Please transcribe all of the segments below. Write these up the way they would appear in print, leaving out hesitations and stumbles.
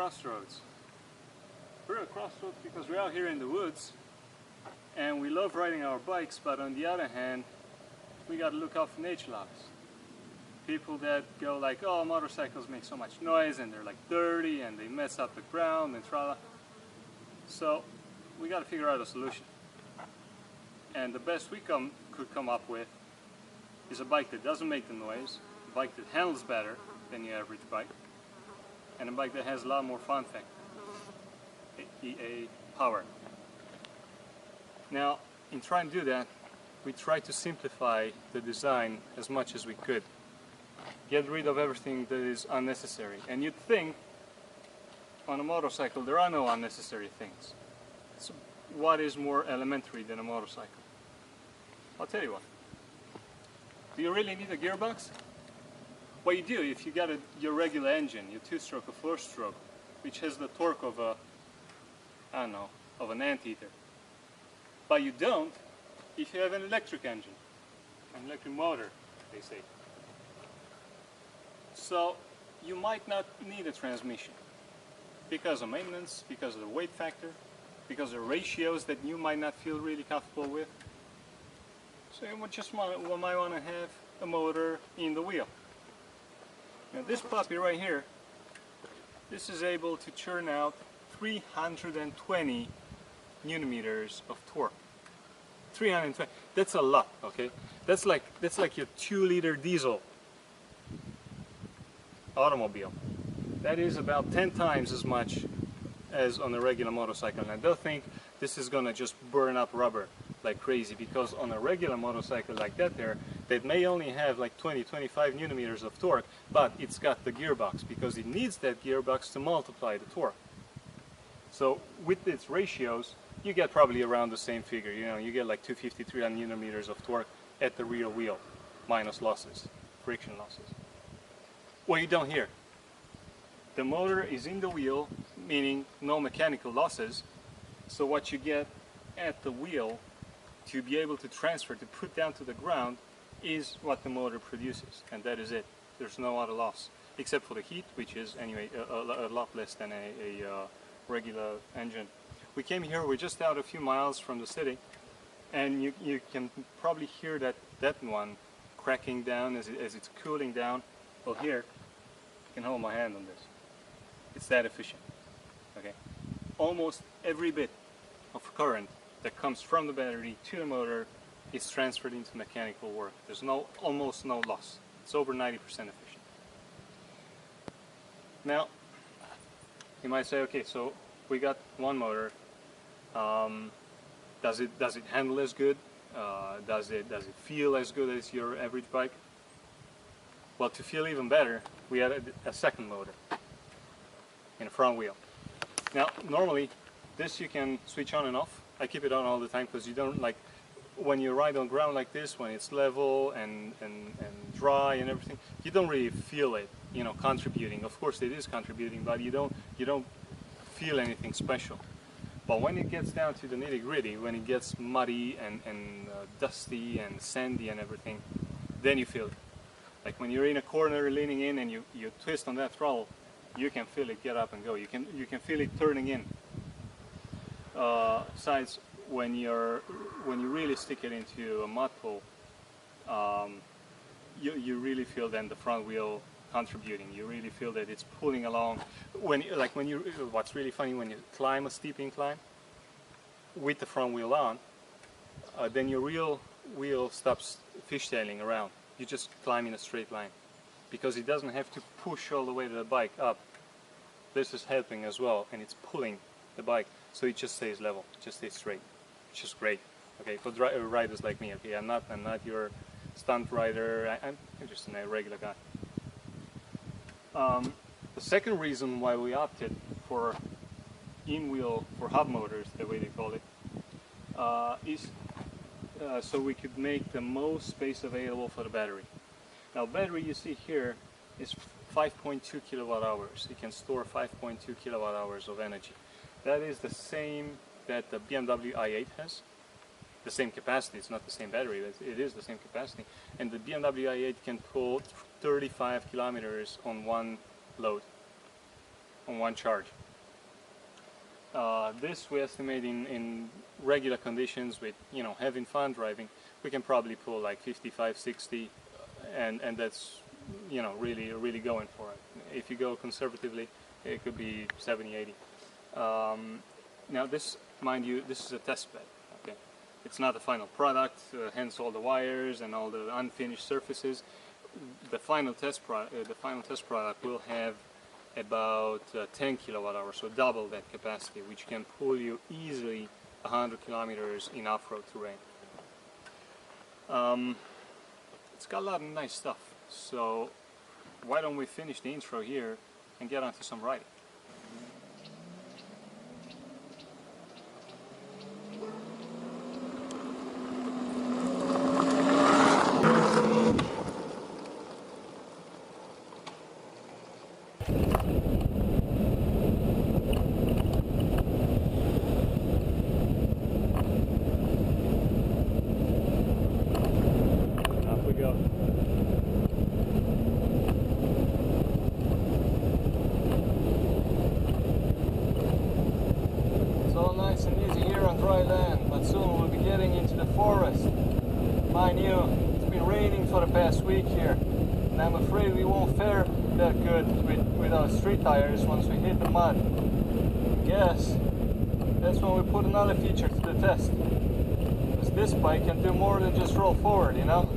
crossroads. We're at a crossroads because we're out here in the woods and we love riding our bikes, but on the other hand, we got to look out for nature laws. People that go like, oh, motorcycles make so much noise and they're like dirty and they mess up the ground and tra-la. So we got to figure out a solution. And the best we could come up with is a bike that doesn't make the noise, a bike that handles better than the average bike, and a bike that has a lot more fun factor, power. Now, in trying to do that, we tried to simplify the design as much as we could. Get rid of everything that is unnecessary. And you'd think on a motorcycle there are no unnecessary things. So what is more elementary than a motorcycle? I'll tell you what. Do you really need a gearbox? Well, you do if you got your regular engine, your 2-stroke or 4-stroke, which has the torque of a, I don't know, of an anteater. But you don't if you have an electric engine, an electric motor, they say. So you might not need a transmission because of maintenance, because of the weight factor, because of ratios that you might not feel really comfortable with. So you might want to have a motor in the wheel. Now this puppy right here, this is able to churn out 320 newton-meters of torque. 320. That's a lot, okay? That's like your 2-liter diesel automobile. That is about 10 times as much as on a regular motorcycle. And I don't think this is gonna just burn up rubber like crazy, because on a regular motorcycle like that may only have like 20-25 newton-meters of torque, but it's got the gearbox because it needs that gearbox to multiply the torque. So with its ratios, you get probably around the same figure. You know, you get like 250-300 newton-meters of torque at the rear wheel, minus losses, friction losses. Well, you don't hear. The motor is in the wheel, meaning no mechanical losses. So what you get at the wheel to be able to transfer, to put down to the ground, is what the motor produces, and that is it. There's no other loss, except for the heat, which is anyway a lot less than a regular engine. We came here, we're just out a few miles from the city, and you can probably hear that one cracking down as it's cooling down. Well, here, I can hold my hand on this. It's that efficient, okay? Almost every bit of current that comes from the battery to the motor is transferred into mechanical work. There's almost no loss. It's over 90% efficient. Now, you might say, okay, so we got one motor. Does it handle as good? Does it feel as good as your average bike? Well, to feel even better, we added a second motor in the front wheel. Now, normally, this you can switch on and off. I keep it on all the time because you don't like, when you ride on ground like this, when it's level and dry and everything, you don't really feel it, you know, contributing. Of course it is contributing, but you don't feel anything special. But when it gets down to the nitty-gritty, when it gets muddy and dusty and sandy and everything, then you feel it. Like when you're in a corner leaning in and you twist on that throttle, you can feel it get up and go. You can feel it turning in. Besides, when you really stick it into a mud pull, you really feel then the front wheel contributing. You really feel that it's pulling along. What's really funny, when you climb a steep incline with the front wheel on, then your real wheel stops fishtailing around. You just climb in a straight line because it doesn't have to push all the way to the bike up. This is helping as well, and it's pulling the bike, so it just stays level, it just stays straight, which is great. Okay, for riders like me. Okay, I'm not your stunt rider. I'm just a regular guy. The second reason why we opted for in-wheel, for hub motors, the way they call it, is so we could make the most space available for the battery. Now, battery you see here is 5.2 kilowatt hours. It can store 5.2 kilowatt hours of energy. That is the same that the BMW i8 has. The same capacity. It's not the same battery, but it is the same capacity. And the BMW i8 can pull 35 kilometers on one load. on one charge. This we estimate in regular conditions with, you know, having fun driving, we can probably pull like 55, 60, and that's, you know, really going for it. If you go conservatively, it could be 70, 80. Now this, mind you, this is a test bed. Okay, it's not the final product, hence all the wires and all the unfinished surfaces. The final test product will have about 10 kilowatt hours, so double that capacity, which can pull you easily 100 kilometers in off-road terrain. It's got a lot of nice stuff, so why don't we finish the intro here and get on to some riding. Mind you, it's been raining for the past week here, and I'm afraid we won't fare that good with our street tires once we hit the mud. I guess that's when we put another feature to the test, because this bike can do more than just roll forward, you know?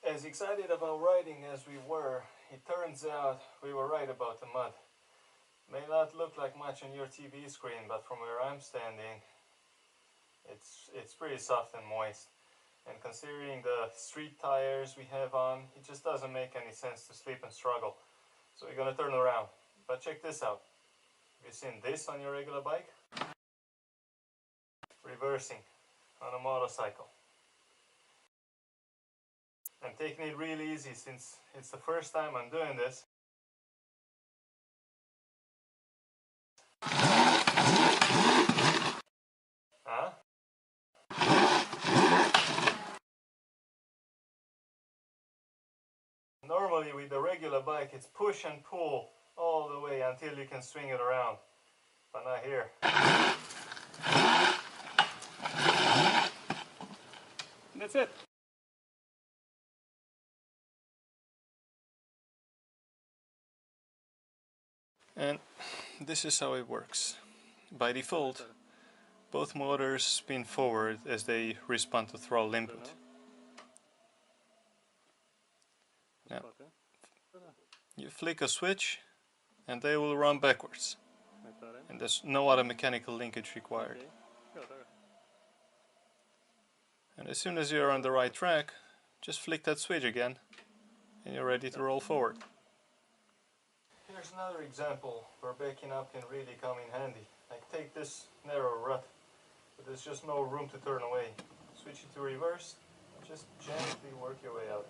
As excited about riding as we were, it turns out we were right about the mud. May not look like much on your TV screen, but from where I'm standing, it's pretty soft and moist. And considering the street tires we have on, it just doesn't make any sense to sleep and struggle. So we're gonna turn around. But check this out. Have you seen this on your regular bike? Reversing on a motorcycle. I'm taking it really easy since it's the first time I'm doing this. Huh? Normally with the regular bike it's push and pull all the way until you can swing it around, but not here. And that's it. And this is how it works. By default, both motors spin forward as they respond to throttle input. Now, you flick a switch and they will run backwards. And there's no other mechanical linkage required. And as soon as you're on the right track, just flick that switch again and you're ready to roll forward. Here's another example where backing up can really come in handy. Like take this narrow rut, but there's just no room to turn away. Switch it to reverse, just gently work your way out.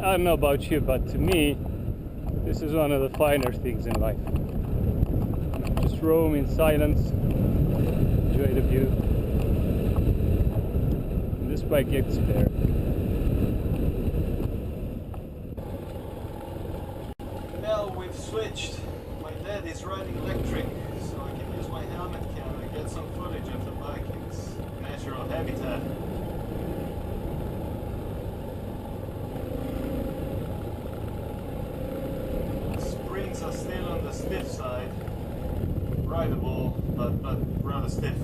I don't know about you, but to me, this is one of the finer things in life. Just roam in silence, enjoy the view. And this bike gets you there. Now we've switched. My dad is riding electric, so I can use my helmet cam and get some footage of the bike in its natural habitat. Are still on the stiff side, rideable, but rather stiff.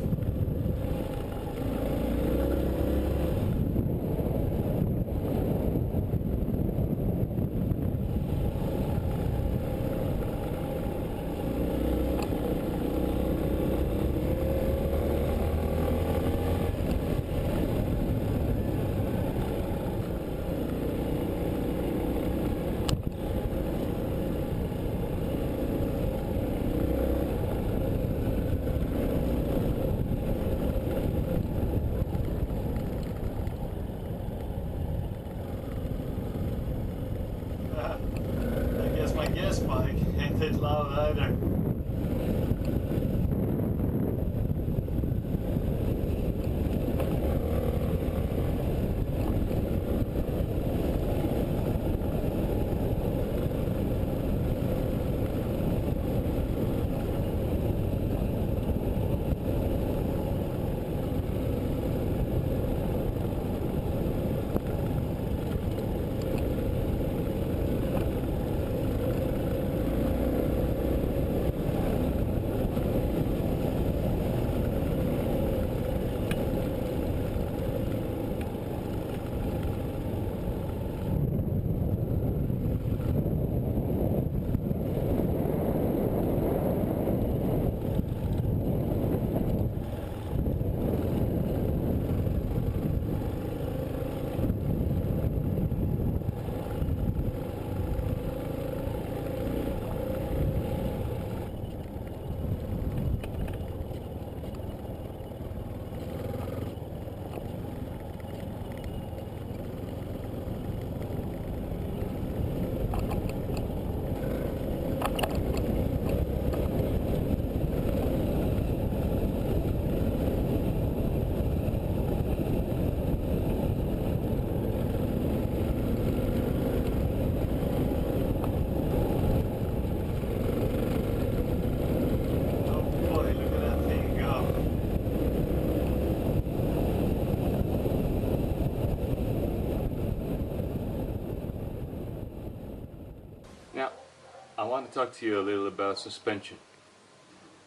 I want to talk to you a little about suspension.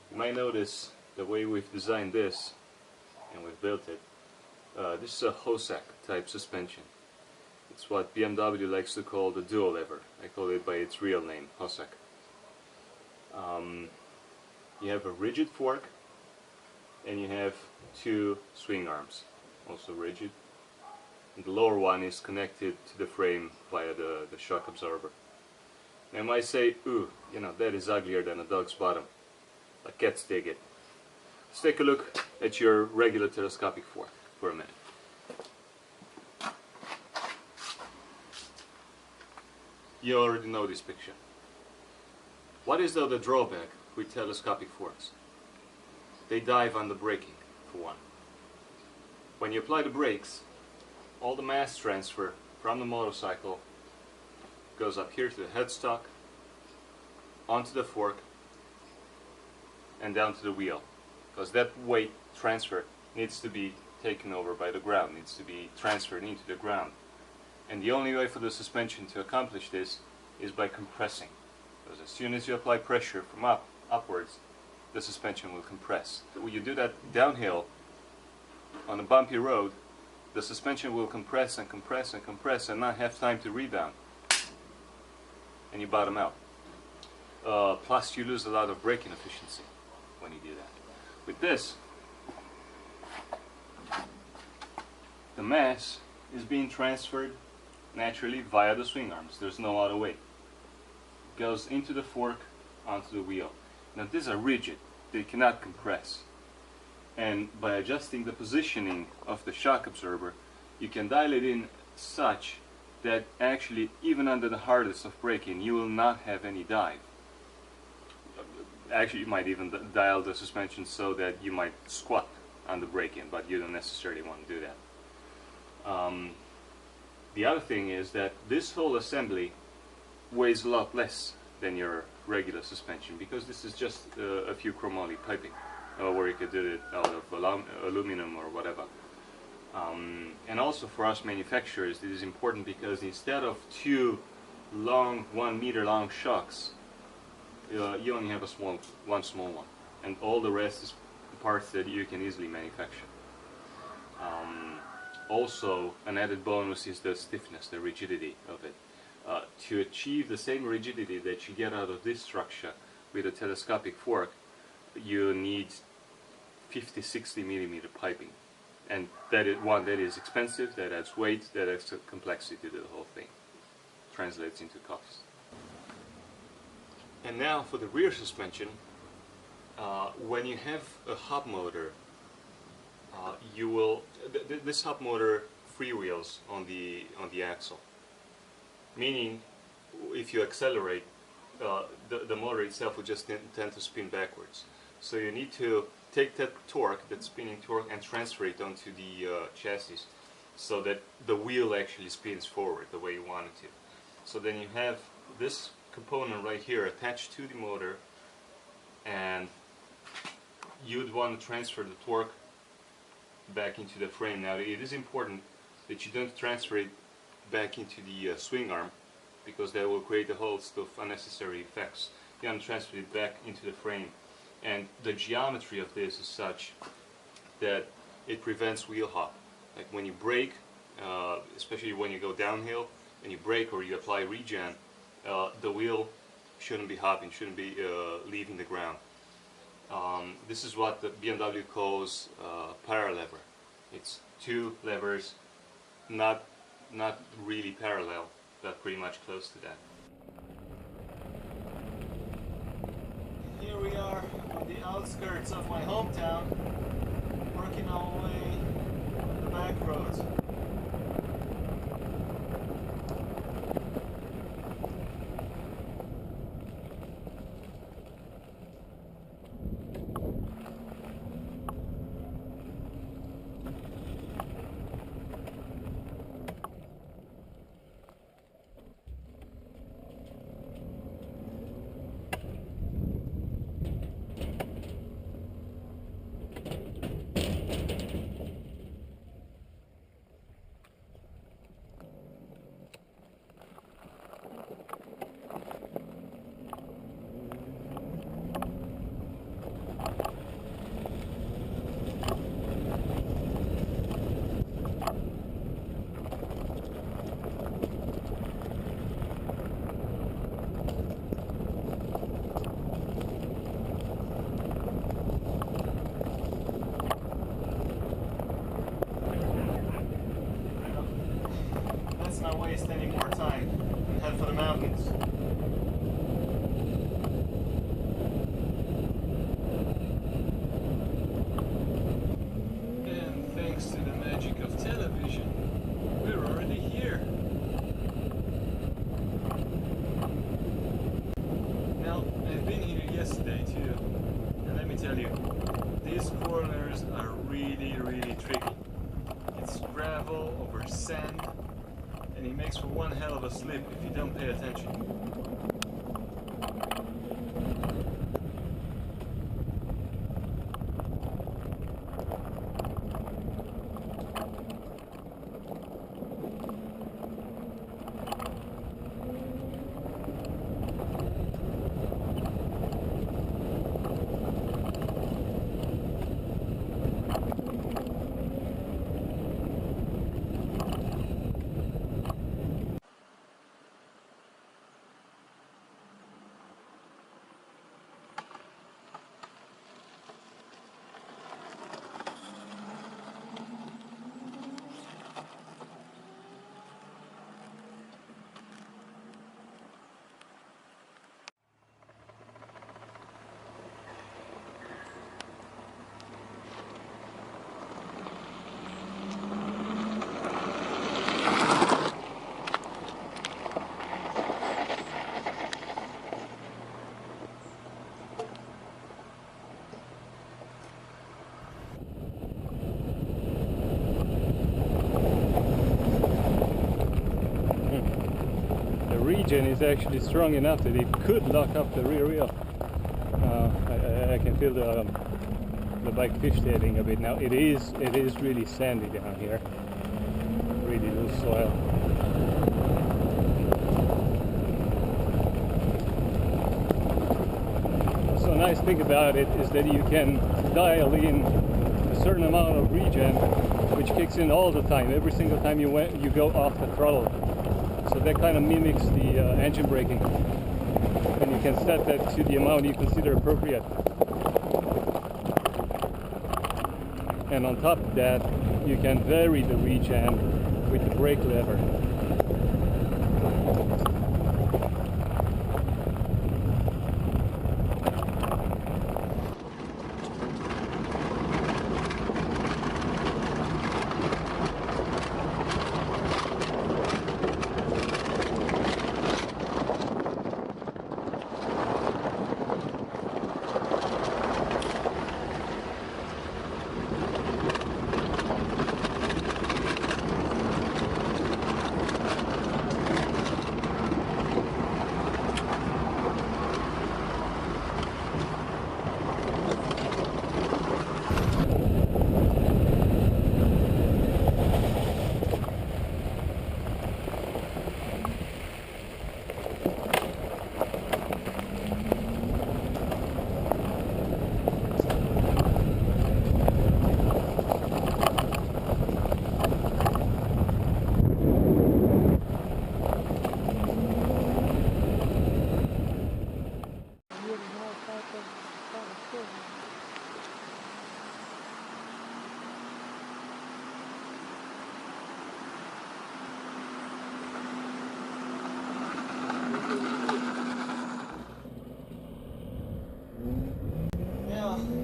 You might notice the way we've designed this and we've built it. This is a Hossack type suspension. It's what BMW likes to call the dual lever. I call it by its real name, Hossack. You have a rigid fork and you have two swing arms, also rigid. And the lower one is connected to the frame via the shock absorber. Now you might say, ooh, you know, that is uglier than a dog's bottom. But cats dig it. Let's take a look at your regular telescopic fork for a minute. You already know this picture. What is the other drawback with telescopic forks? They dive under braking, for one. When you apply the brakes, all the mass transfer from the motorcycle goes up here to the headstock, onto the fork, and down to the wheel. Because that weight transfer needs to be taken over by the ground, needs to be transferred into the ground. And the only way for the suspension to accomplish this is by compressing. Because as soon as you apply pressure from upwards, the suspension will compress. When you do that downhill on a bumpy road, the suspension will compress and compress and compress and not have time to rebound. And you bottom out. Plus you lose a lot of braking efficiency when you do that. With this, the mass is being transferred naturally via the swing arms. There's no other way. It goes into the fork, onto the wheel. Now these are rigid, they cannot compress. And by adjusting the positioning of the shock absorber, you can dial it in such that actually even under the hardest of braking you will not have any dive. Actually, you might even dial the suspension so that you might squat on the braking, but you don't necessarily want to do that. The other thing is that this whole assembly weighs a lot less than your regular suspension, because this is just a few chromoly piping, where you could do it out of aluminum or whatever. And also for us manufacturers, this is important because instead of two long, 1 meter long shocks, you only have one small one, and all the rest is parts that you can easily manufacture. Also, an added bonus is the stiffness, the rigidity of it. To achieve the same rigidity that you get out of this structure with a telescopic fork, you need 50-60 millimeter piping, and that is expensive, that adds weight, that adds complexity to the whole thing. Translates into cost. And now for the rear suspension, when you have a hub motor, this hub motor freewheels on the axle. Meaning, if you accelerate, the motor itself will just tend to spin backwards. So you need to take that torque, that spinning torque, and transfer it onto the chassis, so that the wheel actually spins forward the way you want it to. So then you have this component right here attached to the motor, and you'd want to transfer the torque back into the frame. Now it is important that you don't transfer it back into the swing arm, because that will create a host of unnecessary effects. You want to transfer it back into the frame, and the geometry of this is such that it prevents wheel hop. Like when you brake, especially when you go downhill, and you brake or you apply regen, the wheel shouldn't be hopping, shouldn't be leaving the ground. This is what the BMW calls paralever. It's two levers, not really parallel, but pretty much close to that. Here we are on the outskirts of my hometown, working our way on the back roads. gravel, over sand, and he makes for one hell of a slip if you don't pay attention. Regen is actually strong enough that it could lock up the rear wheel. I can feel the bike fishtailing a bit now. It is really sandy down here, really loose soil. So a nice thing about it is that you can dial in a certain amount of regen, which kicks in all the time, every single time you go off the throttle. So that kind of mimics the engine braking, and you can set that to the amount you consider appropriate. And on top of that, you can vary the regen with the brake lever.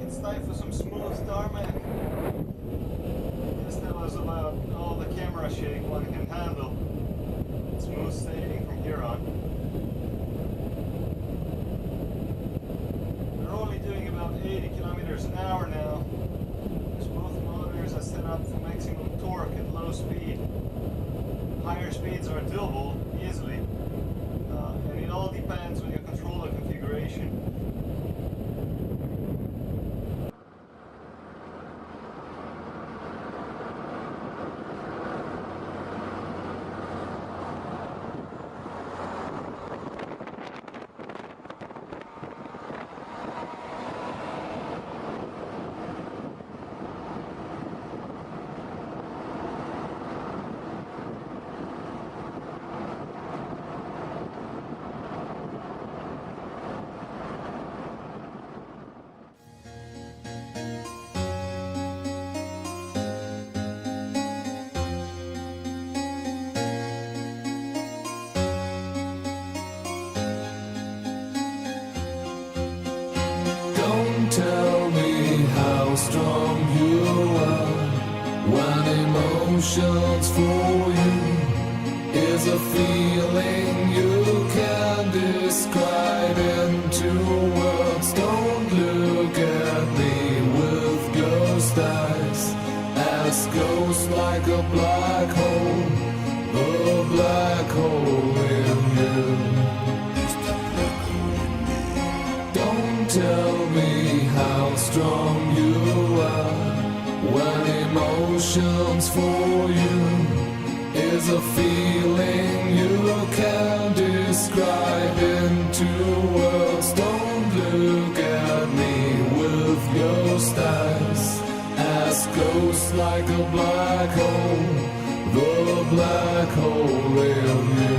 It's time for some smooth tarmac. Guess that was about all the camera shake one can handle. Smooth sailing from here on. We're only doing about 80 kilometers an hour now. As both motors are set up for maximum torque at low speed. Higher speeds are doable easily, and it all depends on your controller configuration. Tell me how strong you are when emotions for you is a feeling you can describe into words. Don't look at me with ghost eyes, as ghost light like a black hole, the black hole in you. Don't tell me how strong you are when emotions for you is a feeling you can't describe into words. Don't look at me with your stars. Ask ghosts like a black hole, the black hole in you.